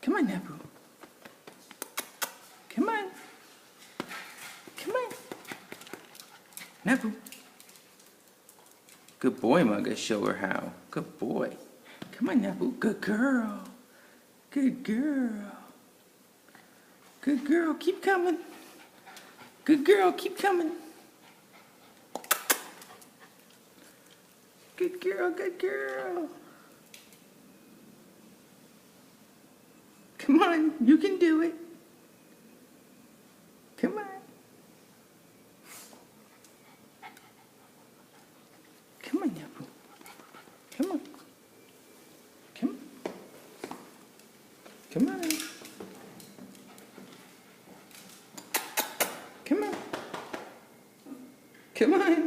Come on, Nabu. Come on. Come on. Nabu. Good boy, Mugga. Show her how. Good boy. Come on, Nabu. Good girl. Good girl. Good girl. Keep coming. Good girl. Keep coming. Good girl. Good girl. Come on. You can do it. Come on. Come on, Nabu. Come on. Come on. Come on. Come on. Come on.